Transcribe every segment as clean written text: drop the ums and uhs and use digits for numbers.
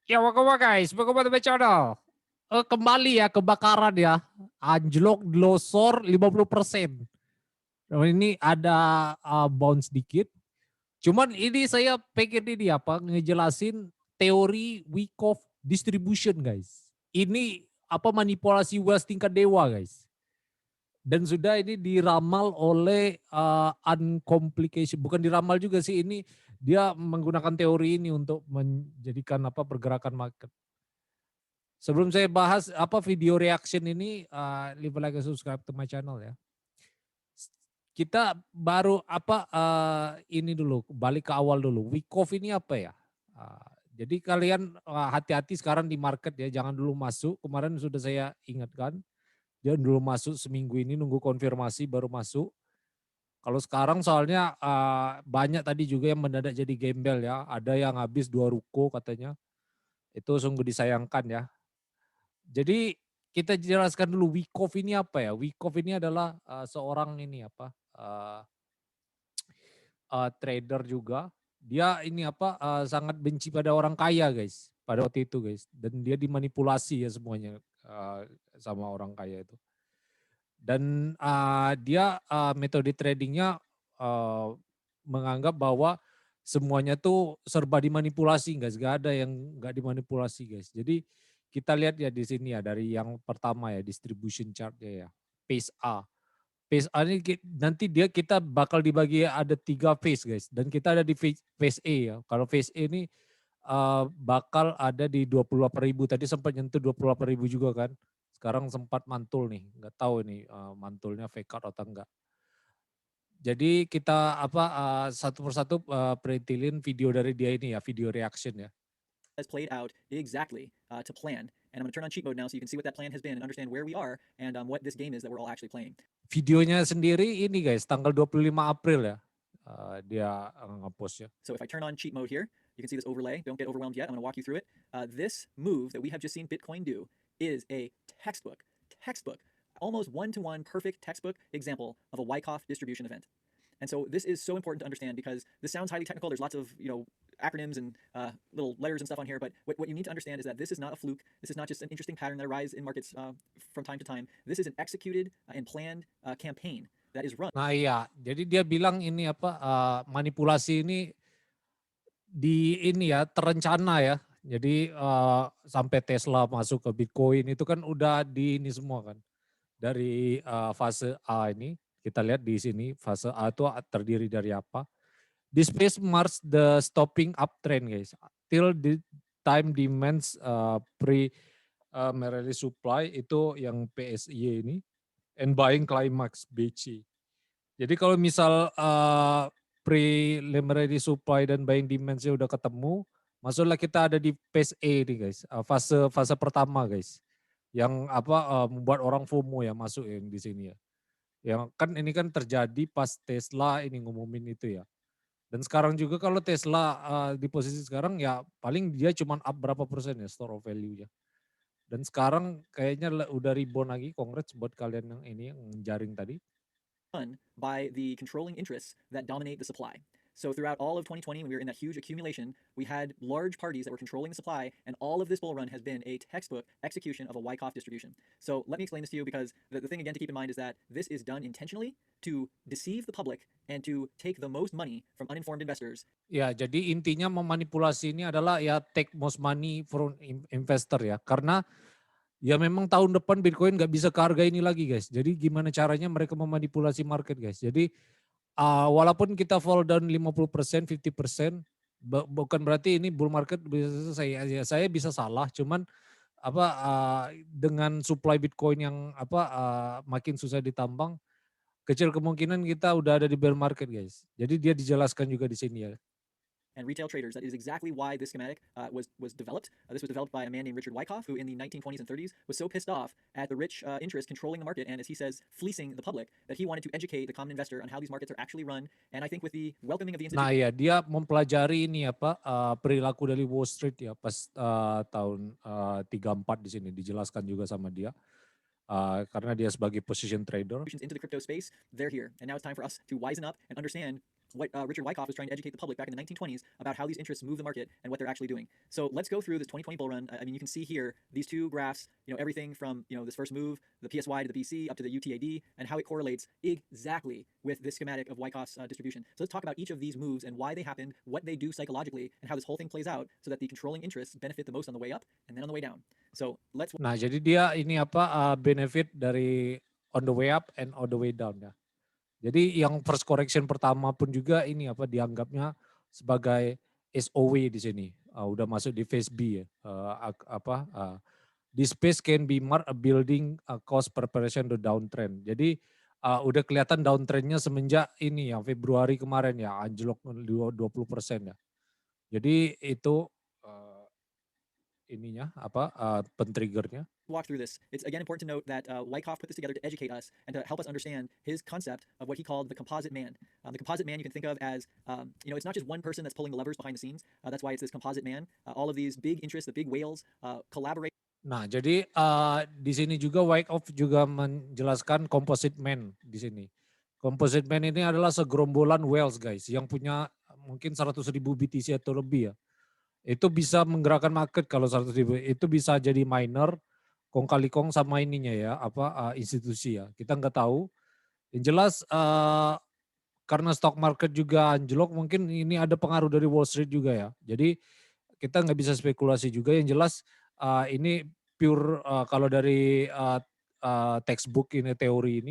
Ya, welcome guys, welcome to my channel. Kembali ya kebakaran ya, anjlok glosor 50%. Nah, ini ada bounce dikit. Cuman ini saya pengen ini apa ngejelasin teori Wyckoff distribution guys. Ini apa manipulasi wealth tingkat dewa guys. Dan sudah ini diramal oleh uncomplication, bukan diramal juga sih, ini dia menggunakan teori ini untuk menjadikan apa pergerakan market. Sebelum saya bahas apa video reaction ini, leave a like and subscribe to my channel ya. Kita baru apa ini dulu, balik ke awal dulu. Wyckoff ini apa ya? Jadi kalian hati-hati sekarang di market ya, jangan dulu masuk. Kemarin sudah saya ingatkan, jangan dulu masuk seminggu ini, nunggu konfirmasi baru masuk. Kalau sekarang soalnya banyak tadi juga yang mendadak jadi gembel ya. Ada yang habis 2 ruko katanya. Itu sungguh disayangkan ya. Jadi kita jelaskan dulu Wyckoff ini apa ya? Wyckoff ini adalah seorang ini apa? Trader juga. Dia ini apa? Sangat benci pada orang kaya guys. Pada waktu itu guys. Dan dia dimanipulasi ya semuanya sama orang kaya itu. Dan dia metode tradingnya menganggap bahwa semuanya tuh serba dimanipulasi guys. Gak ada yang gak dimanipulasi guys. Jadi kita lihat ya di sini ya dari yang pertama ya distribution chartnya ya. Phase A. Phase A ini nanti kita bakal dibagi ada 3 phase guys. Dan kita ada di phase A ya. Kalau phase A ini bakal ada di 28.000. Tadi sempat nyentuh 28.000 juga kan. Sekarang sempat mantul nih. Nggak tahu ini mantulnya fake out atau enggak. Jadi kita apa satu persatu perintilin video dari dia ini ya, video reaction ya. Has played out exactly to plan. And I'm going to turn on cheat mode now so you can see what that plan has been and understand where we are and what this game is that we're all actually playing. Videonya sendiri ini guys, tanggal 25 April ya. Dia nge-post ya. So if I turn on cheat mode here, you can see this overlay. Don't get overwhelmed yet. I'm going to walk you through it. This move that we have just seen Bitcoin do is a textbook, almost one-to-one perfect textbook example of a Wyckoff distribution event. And so this is so important to understand because this sounds highly technical. There's lots of acronyms and little letters and stuff on here. But what you need to understand is that this is not a fluke. This is not just an interesting pattern that arises in markets from time to time. This is an executed and planned campaign that is run. Nah iya, jadi dia bilang ini apa manipulasi ini ini ya terencana ya. Jadi sampai Tesla masuk ke Bitcoin itu kan udah di ini semua kan. Dari fase A ini kita lihat di sini fase A itu terdiri dari apa? This phase marks the stopping uptrend guys. Till the time demands primarily supply itu yang PSY ini and buying climax BC. Jadi kalau misal preliminary supply dan buying demand-nya udah ketemu, maksudnya kita ada di phase A nih guys, fase pertama guys. Yang apa membuat orang FOMO ya masuk yang di sini ya. Yang kan ini kan terjadi pas Tesla ini ngumumin itu ya. Dan sekarang juga kalau Tesla di posisi sekarang ya paling dia cuma up berapa persen ya store of value-nya. Dan sekarang kayaknya udah rebound lagi, congrats buat kalian yang ini yang jaring tadi. By the controlling interests that dominate the supply. So throughout all of 2020, when we were in that huge accumulation, we had large parties that were controlling the supply, and all of this bull run has been a textbook execution of a Wyckoff distribution. So let me explain this to you because the thing again to keep in mind is that this is done intentionally to deceive the public and to take the most money from uninformed investors. Ya, jadi intinya memanipulasi ini adalah ya take most money from investor ya. Karena ya memang tahun depan Bitcoin nggak bisa ke harga ini lagi guys. Jadi gimana caranya mereka memanipulasi market guys. Jadi walaupun kita fall down 50%, 50%, bukan berarti ini bull market bisa selesai. Ya, saya bisa salah, cuman apa dengan supply Bitcoin yang apa makin susah ditambang, kecil kemungkinan kita udah ada di bear market guys. Jadi dia dijelaskan juga di sini ya. And retail traders. That is exactly why this schematic was developed. This was developed by a man named Richard Wyckoff, who in the 1920s and 30s was so pissed off at the rich interest controlling the market and, as he says, fleecing the public, that he wanted to educate the common investor on how these markets are actually run. And I think with the welcoming of the institution. Nah ya, dia mempelajari ini apa perilaku dari Wall Street ya pas tahun 34 di sini dijelaskan juga sama dia. Karena dia sebagai position trader. Into the crypto space, they're here. And now it's time for us to wisen up and understand what Richard Wyckoff was trying to educate the public back in the 1920s about how these interests move the market and what they're actually doing. So let's go through this 2020 bull run. I mean, you can see here these two graphs, everything from, this first move, the PSY to the BC up to the UTAD, and how it correlates exactly with this schematic of Wyckoff's distribution. So let's talk about each of these moves and why they happened, what they do psychologically, and how this whole thing plays out so that the controlling interests benefit the most on the way up and then on the way down. So let's. Nah, jadi dia ini benefit dari on the way up and on the way down ya. Jadi yang first correction pertama pun juga ini dianggapnya sebagai SOW di sini. Udah masuk di phase B ya. This phase can be marked a building cost preparation to downtrend. Jadi udah kelihatan downtrendnya semenjak ini ya Februari kemarin ya anjlok 20% ya. Jadi itu pentriggernya. Walk through this. It's again important to note that Wyckoff put this together to educate us and to help us understand his concept of what he called the composite man. The composite man you can think of as, it's not just one person that's pulling the levers behind the scenes. That's why it's this composite man. All of these big interests, the big whales, collaborate. Nah, jadi di sini juga Wyckoff juga menjelaskan composite man di sini. Composite man ini adalah segerombolan whales guys yang punya mungkin 100.000 BTC atau lebih ya. Itu bisa menggerakkan market kalau 100.000. Itu bisa jadi miner, kong kali kong sama ininya ya, institusi ya. Kita nggak tahu. Yang jelas karena stock market juga anjlok, mungkin ini ada pengaruh dari Wall Street juga ya. Jadi kita nggak bisa spekulasi juga. Yang jelas ini pure kalau dari textbook ini teori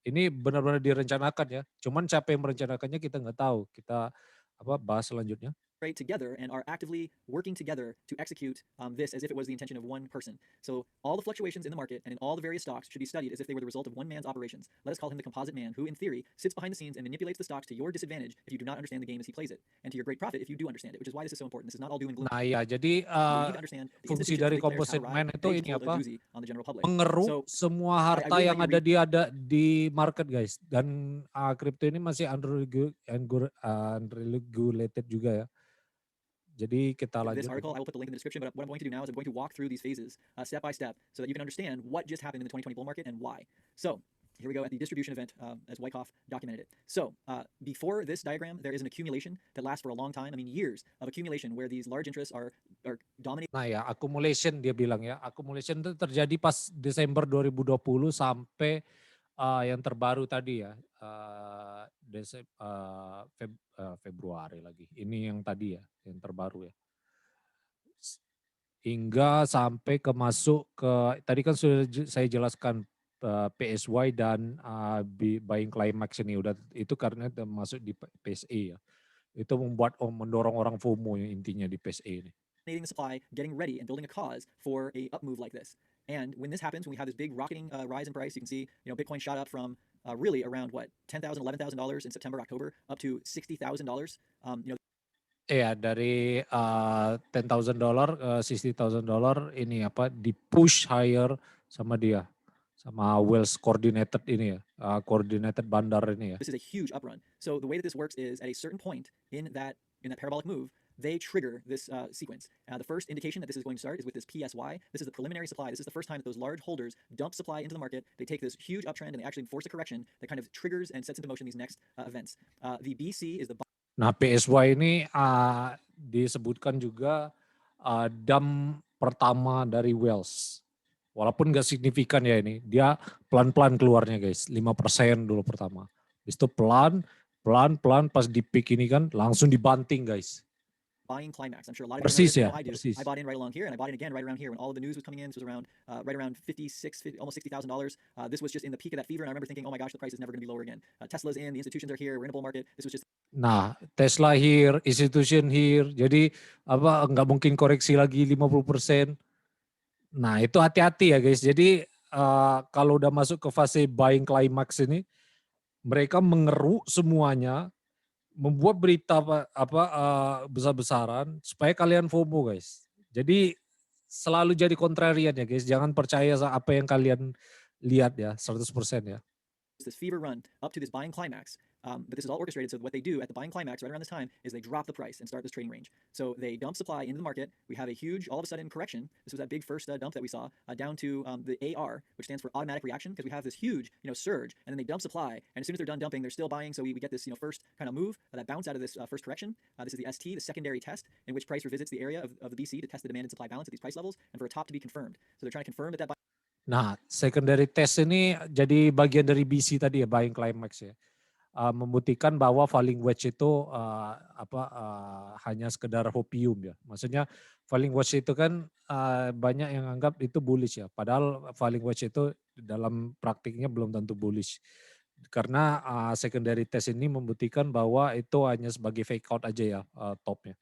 ini benar-benar direncanakan ya. Cuman siapa yang merencanakannya kita nggak tahu. Kita bahas selanjutnya. Together and are actively working together to execute this as if it was the intention of one person. So all the fluctuations in the market and in all the various stocks should be studied as if they were the result of one man's operations. Let us call him the composite man, who in theory sits behind the scenes and manipulates the stocks to your disadvantage if you do not understand the game as he plays it, and to your great profit if you do understand it, which is why this is so important. This is not all doom and gloom. Nah ya, jadi fungsi dari composite man itu ini mengeruk semua harta yang ada di market guys, dan crypto ini masih unregulated juga ya. Jadi kita lanjut. This article, I will put the link in the description, but what I'm going to do now is I'm going to walk through these phases step by step so that you can understand what just happened in the 2020 bull market and why. So here we go at the distribution event as Wyckoff documented it. So before this diagram, there is an accumulation that lasts for a long time. I mean, years of accumulation where these large interests are dominating. Nah ya, accumulation dia bilang ya. Accumulation itu terjadi pas Desember 2020 sampai yang terbaru tadi ya. Februari lagi. Ini yang tadi ya, yang terbaru ya. Hingga sampai masuk ke, tadi kan sudah saya jelaskan PSY dan buying climax ini udah itu karena masuk di PSE ya. Itu mendorong orang FOMO ya, intinya di PSE ini. The supply, getting ready and building a cause for a up move like this. And when this happens, when we have this big rocketing rise in price, you can see, Bitcoin shot up from really around $10,000, $11,000 in September, October, up to $60,000. Iya, dari $10,000 ke $60,000 ini di push higher sama dia, sama Wells coordinated ini ya, coordinated bandar ini ya. This is a huge up run. So the way that this works is at a certain point in that parabolic move, they trigger this sequence. The first indication that this is going to start is with this PSY. This is the preliminary supply. This is the first time that those large holders dump supply into the market. They take this huge uptrend and they actually force a correction that kind of triggers and sets into motion these next events. The BC is the... Nah, PSY ini disebutkan juga dump pertama dari Wells. Walaupun gak signifikan ya ini. Dia pelan-pelan keluarnya guys. 5% dulu pertama. Itu pelan pas di peak ini kan langsung dibanting guys. Buying climax. I'm sure a lot of you know I do. I bought in right along here, and I bought in again right around here when all of the news was coming in. This was around right around almost $60,000. This was just in the peak of that fever, and I remember thinking, oh my gosh, the price is never going to be lower again. Tesla's in, the institutions are here, we're in a bull market. This was just... Nah, Tesla here, institution here. Jadi nggak mungkin koreksi lagi 50%. Nah, itu hati-hati ya guys. Jadi kalau udah masuk ke fase buying climax ini, mereka mengeruk semuanya, membuat berita besar-besaran supaya kalian FOMO guys. Jadi selalu jadi kontrarian ya guys. Jangan percaya apa yang kalian lihat ya 100% ya. This fever run up to this buying climax. But this is all orchestrated. So what they do at the buying climax right around this time is they drop the price and start this trading range. So they dump supply into the market. We have a huge, all of a sudden, correction. This was that big first dump that we saw down to the AR, which stands for automatic reaction, because we have this huge, surge, and then they dump supply. And as soon as they're done dumping, they're still buying. So we get this, first kind of move that bounce out of this first correction. This is the ST, the secondary test, in which price revisits the area of the BC to test the demand and supply balance at these price levels, and for a top to be confirmed. So they're trying to confirm that Nah, secondary test ini jadi bagian dari BC tadi ya, buying climax ya. Membuktikan bahwa falling wedge itu hanya sekedar hopium ya. Maksudnya falling wedge itu kan banyak yang anggap itu bullish ya. Padahal falling wedge itu dalam praktiknya belum tentu bullish. Karena secondary test ini membuktikan bahwa itu hanya sebagai fake out aja ya topnya.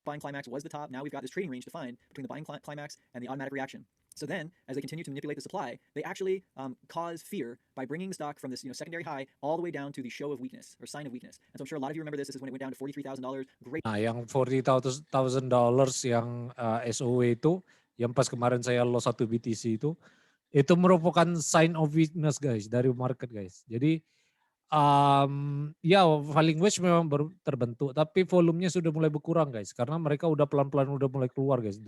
buying climax was the top. Now we've got this trading range defined between the buying climax and the automatic reaction. So then, as they continue to manipulate the supply, they actually cause fear by bringing the stock from this secondary high all the way down to the show of weakness or sign of weakness. And so I'm sure a lot of you remember this. This is when it went down to $43,000. Great. Nah, yang $40,000 yang SOW itu, yang pas kemarin saya loss 1 BTC itu merupakan sign of weakness guys dari market guys. Jadi ya falling wedge memang baru terbentuk, tapi volumenya sudah mulai berkurang guys, karena mereka udah pelan-pelan udah mulai keluar guys.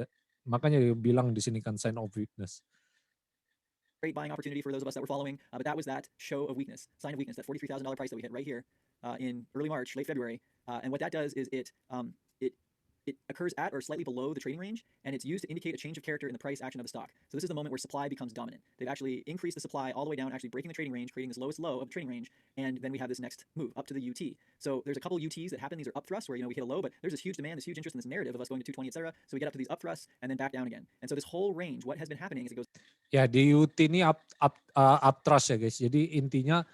Makanya bilang di sini kan sign of weakness. Great buying opportunity for those of us that were following, but that was that show of weakness, sign of weakness, that $43,000 price that we hit right here in early March, late February. And what that does is it occurs at or slightly below the trading range, and it's used to indicate a change of character in the price action of the stock. So this is the moment where supply becomes dominant. They've actually increased the supply all the way down, actually breaking the trading range, creating this lowest low of the trading range, and then we have this next move up to the UT. So there's a couple UTs that happen. These are up thrusts where we hit a low, but there's this huge demand, this huge interest in this narrative of us going to 220, etc. So we get up to these up thrusts and then back down again. And so this whole range, what has been happening is it goes. Ya di UT ini up thrust ya guys. Jadi intinya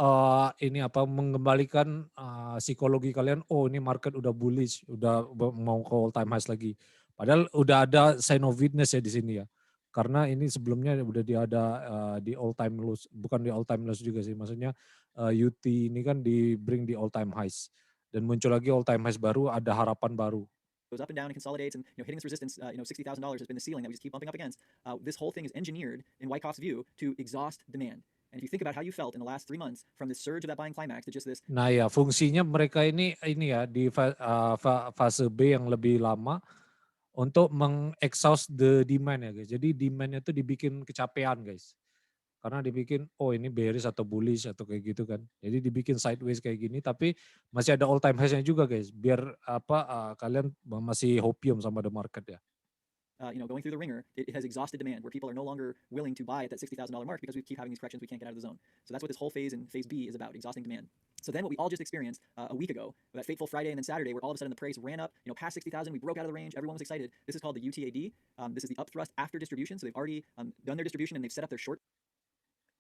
mengembalikan psikologi kalian, oh ini market udah bullish, udah mau ke all time highs lagi. Padahal udah ada sign of weakness ya di sini ya. Karena ini sebelumnya udah ada di all time lows, bukan di all time lows juga sih. Maksudnya UT ini kan di bring di all time highs. Dan muncul lagi all time highs baru, ada harapan baru. Goes up and down and consolidates, and hitting this resistance, $60,000 has been the ceiling that we just keep bumping up against. This whole thing is engineered in Wyckoff's view to exhaust demand. And if you think about how you felt in the last 3 months from the surge of that buying climax to just this. Nah ya, fungsinya mereka ini ya di fase B yang lebih lama untuk meng-exhaust the demand ya guys. Jadi demandnya tuh dibikin kecapean guys. Karena dibikin, oh ini bearish atau bullish atau kayak gitu kan. Jadi dibikin sideways kayak gini, tapi masih ada all time highs-nya juga guys. Biar kalian masih hopium sama the market ya. Going through the ringer, it has exhausted demand where people are no longer willing to buy at that $60,000 mark because we keep having these corrections, we can't get out of the zone. So that's what this whole phase in phase B is about, exhausting demand. So then what we all just experienced a week ago, that fateful Friday and then Saturday, where all of a sudden the price ran up, past 60,000, we broke out of the range, everyone was excited. This is called the UTAD. This is the up thrust after distribution. So they've already done their distribution and they've set up their short.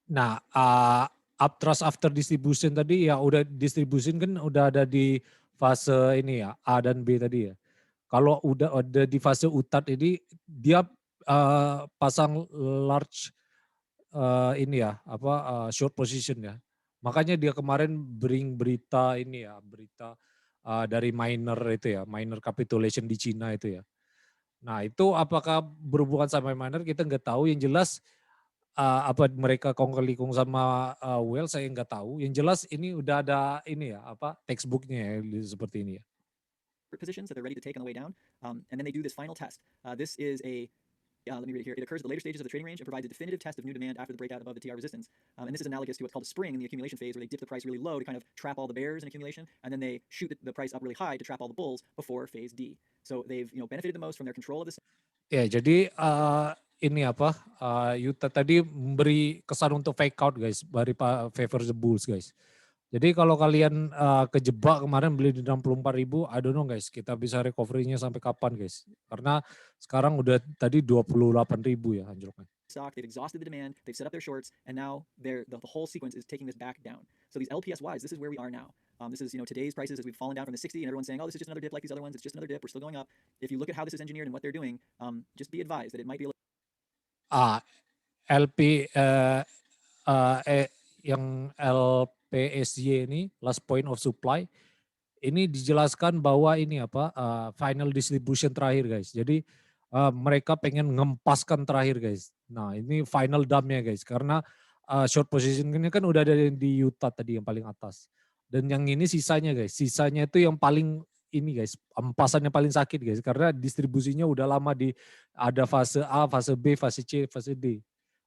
Nah, up thrust after distribution tadi ya udah distribution kan udah ada di fase ini ya, A dan B tadi ya. Kalau udah ada di fase utat ini, dia pasang large short position ya. Makanya dia kemarin bring berita dari miner itu ya, miner capitulation di Cina itu ya. Nah itu apakah berhubungan sama miner kita nggak tahu. Yang jelas apa mereka kongkali-kong sama whale saya nggak tahu. Yang jelas ini udah ada textbooknya ya seperti ini ya. Positions that they're ready to take on the way down, and then they do this final test. This is let me read it here. It occurs at the later stages of the trading range and provides a definitive test of new demand after the breakout above the TR resistance. And this is analogous to what's called a spring in the accumulation phase, where they dip the price really low to kind of trap all the bears in accumulation, and then they shoot the price up really high to trap all the bulls before phase D. So they've benefited the most from their control of this. Ya, jadi Yuta tadi memberi kesan untuk fake out guys, dari favor the bulls guys. Jadi kalau kalian kejebak kemarin beli di 64.000, I don't know guys, kita bisa recovery-nya sampai kapan guys? Karena sekarang udah tadi 28.000 ya anjloknya. Stock, they've exhausted the demand, they've set up their shorts, and now the whole sequence is taking this back down. So these LPSYs, this is where we are now. This is today's prices as we've fallen down from the 60, and everyone's saying, oh, this is just another dip like these other ones. It's just another dip. We're still going up. If you look at how this is engineered and what they're doing, just be advised that it might be yang LPSY ini last point of supply ini dijelaskan bahwa ini final distribution terakhir guys. Jadi mereka pengen ngempaskan terakhir guys. Nah ini final dumpnya guys, karena short position ini kan udah ada di Utah tadi yang paling atas. Dan yang ini sisanya guys, sisanya itu yang paling ini guys, empasannya paling sakit guys, karena distribusinya udah lama ada fase A, fase B, fase C, fase D.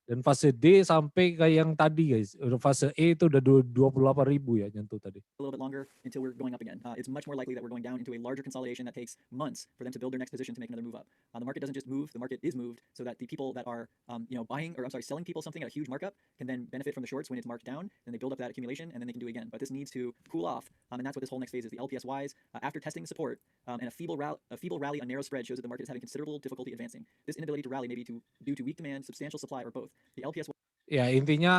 Dan fase D sampai kayak yang tadi guys, udah fase E itu udah 28.000 ya nyentuh tadi. a little bit longer until we're going up again. It's much more likely that we're going down into a larger consolidation that takes months for them to build their next position to make another move up. The market doesn't just move; the market is moved so that the people that are, buying or I'm sorry, selling people something at a huge markup can then benefit from the shorts when it's marked down. Then they build up that accumulation, and then they can do it again. But this needs to cool off, and that's what this whole next phase is. The LPSYs, after testing support and a feeble rally on narrow spread, shows that the market is having considerable difficulty advancing. This inability to rally may be due to weak demand, substantial supply, or both. The LPSY. Ya intinya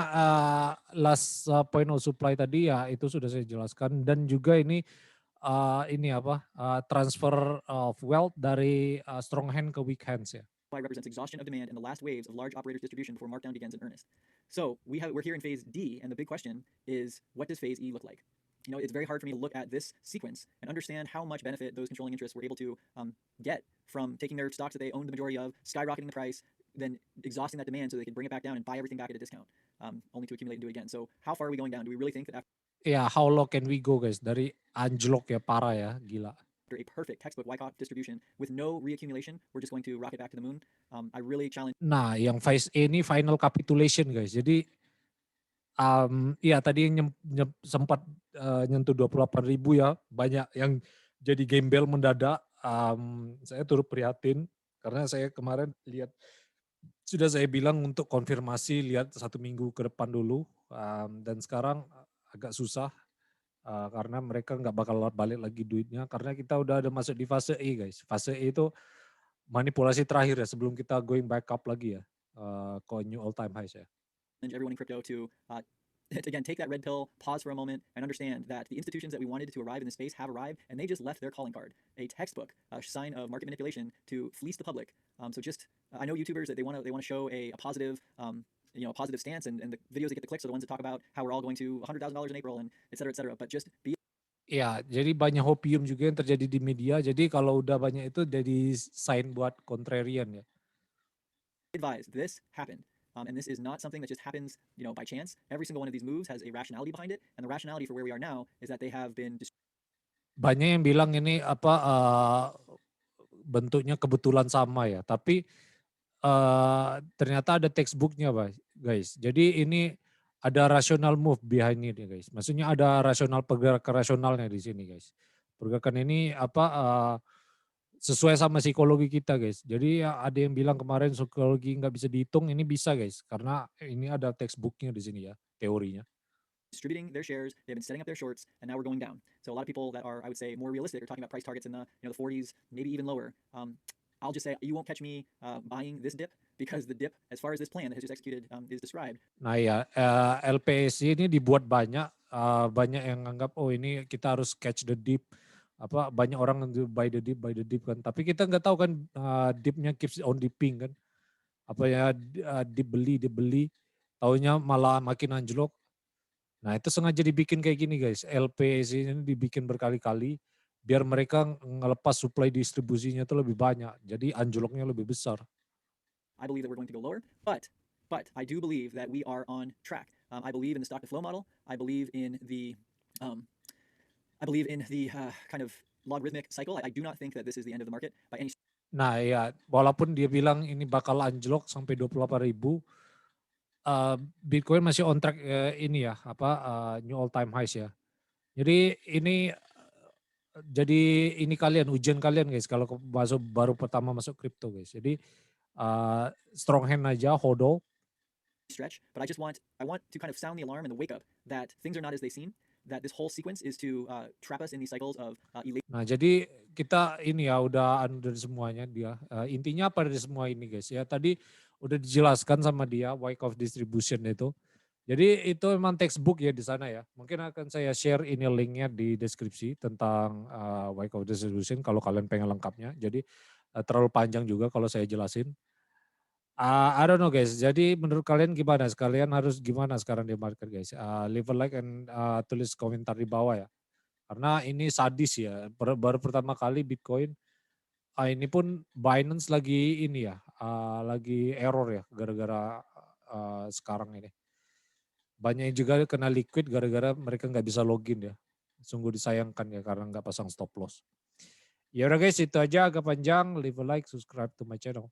last point of supply tadi ya itu sudah saya jelaskan, dan juga ini apa transfer of wealth dari strong hand ke weak hands ya. Represents exhaustion of demand and the last waves of large operators distribution before markdown begins in earnest. So we're here in phase D, and the big question is, what does phase E look like? It's very hard for me to look at this sequence and understand how much benefit those controlling interests were able to get from taking their stocks that they owned the majority of, skyrocketing the price, then exhausting that demand so they could bring it back down and buy everything back at a discount, only to accumulate and do it again. So how far are we going down? Do we really think that Ya, how low can we go guys? Dari anjlok ya, parah ya, gila. after a perfect textbook Wyckoff distribution with no reaccumulation, we're just going to rocket back to the moon? I really challenge. Nah, yang phase E ini final capitulation guys. Jadi iya tadi yang sempat nyentuh 28.000 ya, banyak yang jadi gembel mendadak. Saya turut prihatin karena saya kemarin lihat, sudah saya bilang untuk konfirmasi lihat 1 minggu ke depan dulu, dan sekarang agak susah karena mereka nggak bakal balik lagi duitnya karena kita udah ada masuk di fase E guys. Fase E itu manipulasi terakhir ya sebelum kita going back up lagi ya ke new all time highs ya. Everyone in crypto to again take that red pill, pause for a moment, and understand that the institutions that we wanted to arrive in this space have arrived, and they just left their calling card, a textbook, a sign of market manipulation to fleece the public. So just I know YouTubers that they want to show a positive. A positive stance, and the videos that get the clicks are the ones that talk about how we're all going to $100,000 in April and et cetera, et cetera. But just be. Ya, jadi banyak hopium juga yang terjadi di media. Jadi kalau udah banyak itu jadi sign buat contrarian ya. Advised, this happened. And this is not something that just happens, by chance. Every single one of these moves has a rationality behind it, and the rationality for where we are now is that they have been. Banyak yang bilang ini bentuknya kebetulan sama ya, tapi ternyata ada textbooknya guys. Jadi ini ada rational move behind it ya guys. Maksudnya ada pergerakan rasionalnya di sini guys. Pergerakan ini sesuai sama psikologi kita guys. Jadi ada yang bilang kemarin psikologi nggak bisa dihitung, ini bisa guys. Karena ini ada textbooknya di sini ya, teorinya. Distributing their shares, they've been setting up their shorts, and now we're going down. So a lot of people that are, I would say, more realistic are talking about price targets in the the 40s, maybe even lower. I'll just say you won't catch me buying this dip because the dip, as far as this plan that has just executed is described. Nah ya, LPSI ini dibuat banyak yang anggap oh ini kita harus catch the dip. Banyak orang buy the dip kan. Tapi kita nggak tahu kan dipnya keeps on dipping kan. Dip beli, taunya malah makin anjlok. Nah itu sengaja dibikin kayak gini guys. LPSI ini dibikin berkali-kali biar mereka ngelepas supply distribusinya itu lebih banyak. Jadi anjloknya lebih besar. I believe that we're going to go lower, but I do believe that we are on track. I believe in the stock to flow model. I believe in the kind of logarithmic cycle. I do not think that this is the end of the market by any. Nah ya, walaupun dia bilang ini bakal anjlok sampai 28.000, Bitcoin masih on track ini ya, new all time highs ya. Jadi ini kalian, ujian kalian guys kalau baru pertama masuk kripto guys. Jadi strong hand aja, hodl. Stretch, but I want to kind of sound the alarm and the wake up that things are not as they seem. That this whole sequence is to trap us in these cycles of elite. Nah jadi kita ini ya udah dari semuanya dia. Intinya apa dari semua ini guys ya. Tadi udah dijelaskan sama dia Wyckoff distribution itu. Jadi itu memang textbook ya di sana ya. Mungkin akan saya share ini linknya di deskripsi tentang Wyckoff distribution kalau kalian pengen lengkapnya. Jadi terlalu panjang juga kalau saya jelasin. I don't know guys. Jadi menurut kalian gimana? Kalian harus gimana sekarang di market guys? Leave a like and tulis komentar di bawah ya. Karena ini sadis ya. Baru pertama kali Bitcoin. Ini pun Binance lagi ini ya. Lagi error ya gara-gara sekarang ini. Banyak yang juga kena liquid gara-gara mereka nggak bisa login ya. Sungguh disayangkan ya karena nggak pasang stop loss. Ya udah guys, itu aja agak panjang. Leave a like, subscribe to my channel.